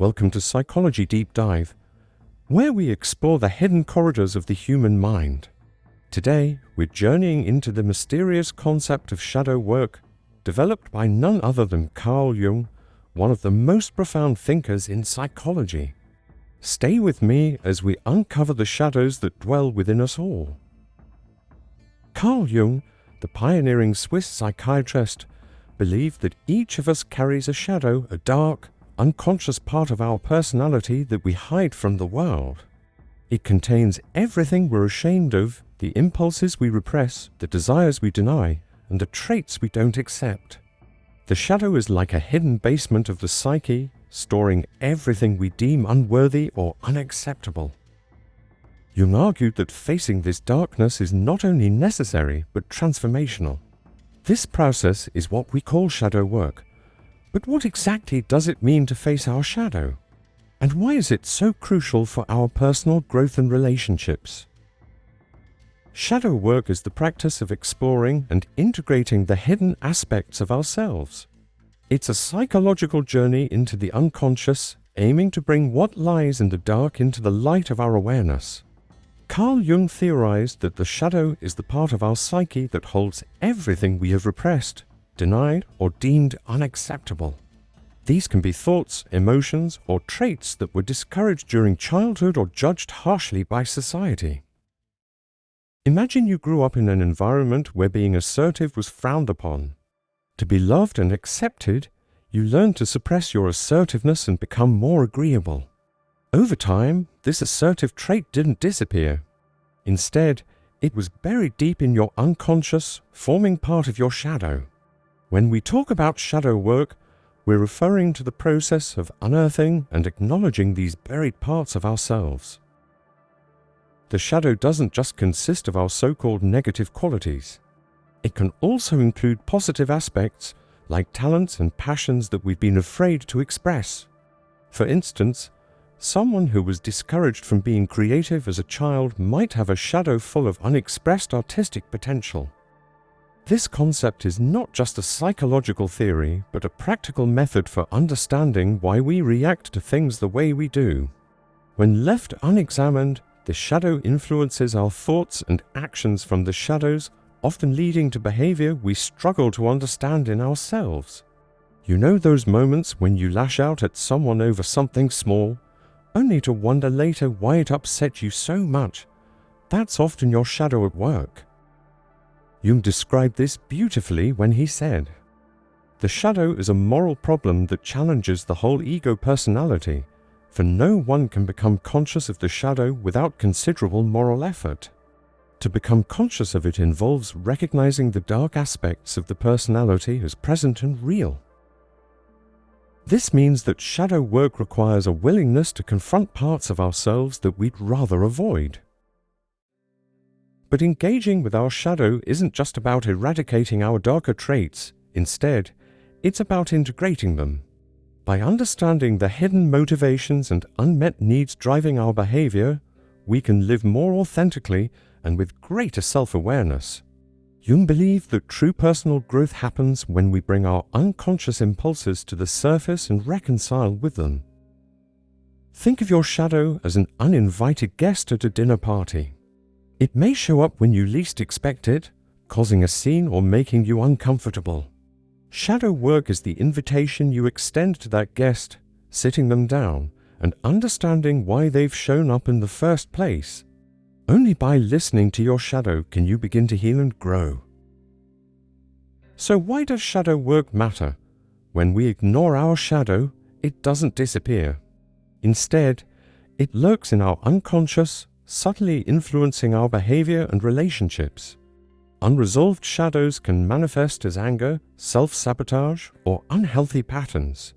Welcome to Psychology Deep Dive, where we explore the hidden corridors of the human mind. Today, we're journeying into the mysterious concept of shadow work, developed by none other than Carl Jung, one of the most profound thinkers in psychology. Stay with me as we uncover the shadows that dwell within us all. Carl Jung, the pioneering Swiss psychiatrist, believed that each of us carries a shadow, a dark, unconscious part of our personality that we hide from the world. It contains everything we're ashamed of, the impulses we repress, the desires we deny, and the traits we don't accept. The shadow is like a hidden basement of the psyche, storing everything we deem unworthy or unacceptable. Jung argued that facing this darkness is not only necessary, but transformational. This process is what we call shadow work. But what exactly does it mean to face our shadow? And why is it so crucial for our personal growth and relationships? Shadow work is the practice of exploring and integrating the hidden aspects of ourselves. It's a psychological journey into the unconscious, aiming to bring what lies in the dark into the light of our awareness. Carl Jung theorized that the shadow is the part of our psyche that holds everything we have repressed, denied, or deemed unacceptable. These can be thoughts, emotions, or traits that were discouraged during childhood or judged harshly by society. Imagine you grew up in an environment where being assertive was frowned upon. To be loved and accepted, you learned to suppress your assertiveness and become more agreeable. Over time, this assertive trait didn't disappear. Instead, it was buried deep in your unconscious, forming part of your shadow. When we talk about shadow work, we're referring to the process of unearthing and acknowledging these buried parts of ourselves. The shadow doesn't just consist of our so-called negative qualities. It can also include positive aspects like talents and passions that we've been afraid to express. For instance, someone who was discouraged from being creative as a child might have a shadow full of unexpressed artistic potential. This concept is not just a psychological theory, but a practical method for understanding why we react to things the way we do. When left unexamined, the shadow influences our thoughts and actions from the shadows, often leading to behavior we struggle to understand in ourselves. You know those moments when you lash out at someone over something small, only to wonder later why it upset you so much? That's often your shadow at work. Jung described this beautifully when he said, "The shadow is a moral problem that challenges the whole ego personality, for no one can become conscious of the shadow without considerable moral effort. To become conscious of it involves recognizing the dark aspects of the personality as present and real. This means that shadow work requires a willingness to confront parts of ourselves that we'd rather avoid. But engaging with our shadow isn't just about eradicating our darker traits. Instead, it's about integrating them. By understanding the hidden motivations and unmet needs driving our behavior, we can live more authentically and with greater self-awareness. Jung believed that true personal growth happens when we bring our unconscious impulses to the surface and reconcile with them. Think of your shadow as an uninvited guest at a dinner party. It may show up when you least expect it, causing a scene or making you uncomfortable. Shadow work is the invitation you extend to that guest, sitting them down and understanding why they've shown up in the first place. Only by listening to your shadow can you begin to heal and grow. So why does shadow work matter? When we ignore our shadow, it doesn't disappear. Instead, it lurks in our unconscious, subtly influencing our behavior and relationships. Unresolved shadows can manifest as anger, self-sabotage, or unhealthy patterns.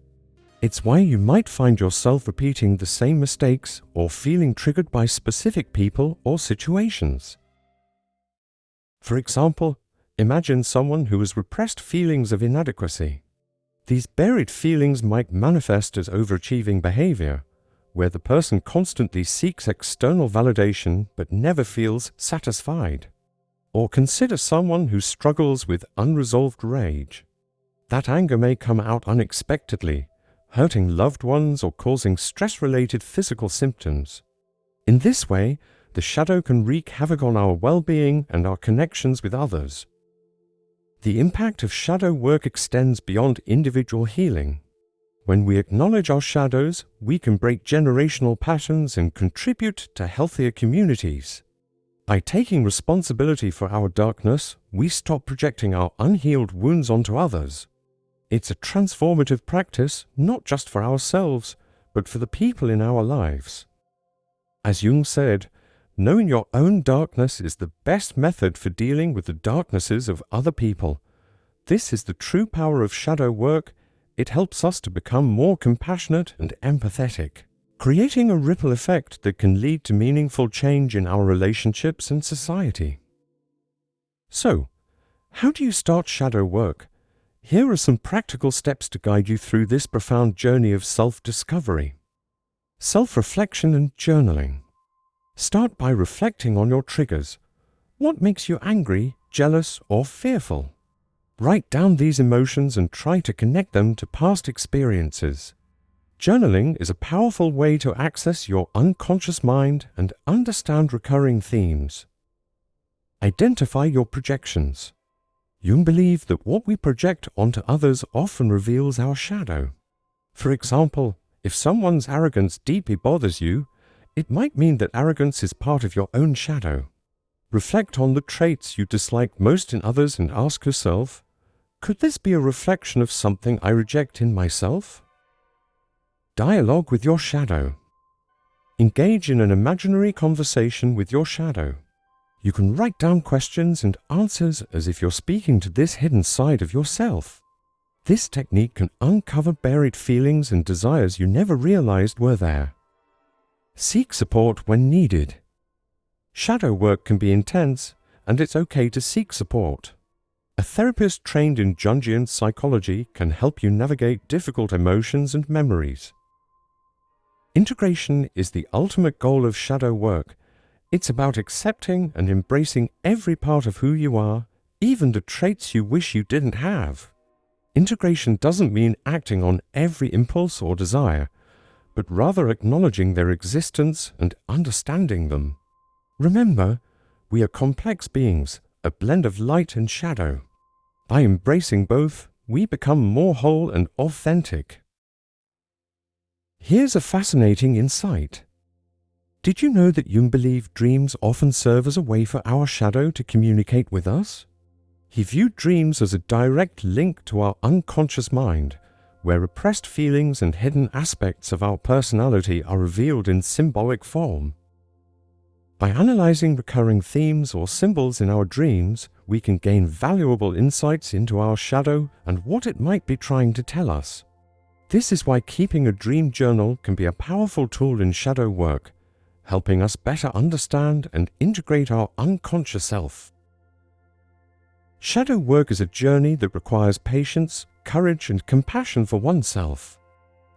It's why you might find yourself repeating the same mistakes or feeling triggered by specific people or situations. For example, imagine someone who has repressed feelings of inadequacy. These buried feelings might manifest as overachieving behavior, where the person constantly seeks external validation but never feels satisfied. Or consider someone who struggles with unresolved rage. That anger may come out unexpectedly, hurting loved ones, or causing stress-related physical symptoms. In this way, the shadow can wreak havoc on our well-being and our connections with others. The impact of shadow work extends beyond individual healing. When we acknowledge our shadows, we can break generational patterns and contribute to healthier communities. By taking responsibility for our darkness, we stop projecting our unhealed wounds onto others. It's a transformative practice, not just for ourselves, but for the people in our lives. As Jung said, knowing your own darkness is the best method for dealing with the darknesses of other people. This is the true power of shadow work. It helps us to become more compassionate and empathetic, creating a ripple effect that can lead to meaningful change in our relationships and society. So, how do you start shadow work? Here are some practical steps to guide you through this profound journey of self-discovery. Self-reflection and journaling. Start by reflecting on your triggers. What makes you angry, jealous, or fearful? Write down these emotions and try to connect them to past experiences. Journaling is a powerful way to access your unconscious mind and understand recurring themes. Identify your projections. Jung believed that what we project onto others often reveals our shadow. For example, if someone's arrogance deeply bothers you, it might mean that arrogance is part of your own shadow. Reflect on the traits you dislike most in others and ask yourself, could this be a reflection of something I reject in myself? Dialogue with your shadow. Engage in an imaginary conversation with your shadow. You can write down questions and answers as if you're speaking to this hidden side of yourself. This technique can uncover buried feelings and desires you never realized were there. Seek support when needed. Shadow work can be intense, and it's okay to seek support. A therapist trained in Jungian psychology can help you navigate difficult emotions and memories. Integration is the ultimate goal of shadow work. It's about accepting and embracing every part of who you are, even the traits you wish you didn't have. Integration doesn't mean acting on every impulse or desire, but rather acknowledging their existence and understanding them. Remember, we are complex beings, a blend of light and shadow. By embracing both, we become more whole and authentic. Here's a fascinating insight. Did you know that Jung believed dreams often serve as a way for our shadow to communicate with us? He viewed dreams as a direct link to our unconscious mind, where repressed feelings and hidden aspects of our personality are revealed in symbolic form. By analyzing recurring themes or symbols in our dreams, we can gain valuable insights into our shadow and what it might be trying to tell us. This is why keeping a dream journal can be a powerful tool in shadow work, helping us better understand and integrate our unconscious self. Shadow work is a journey that requires patience, courage, and compassion for oneself.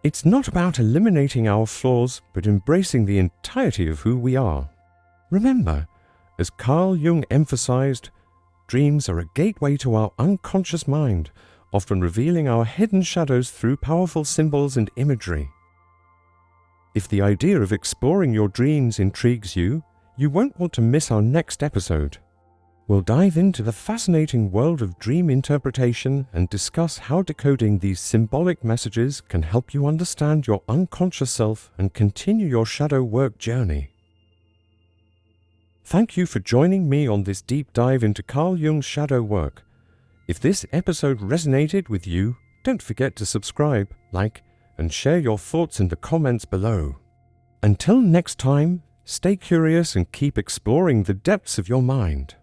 It's not about eliminating our flaws, but embracing the entirety of who we are. Remember, as Carl Jung emphasized, dreams are a gateway to our unconscious mind, often revealing our hidden shadows through powerful symbols and imagery. If the idea of exploring your dreams intrigues you, you won't want to miss our next episode. We'll dive into the fascinating world of dream interpretation and discuss how decoding these symbolic messages can help you understand your unconscious self and continue your shadow work journey. Thank you for joining me on this deep dive into Carl Jung's shadow work. If this episode resonated with you, don't forget to subscribe, like, and share your thoughts in the comments below. Until next time, stay curious and keep exploring the depths of your mind.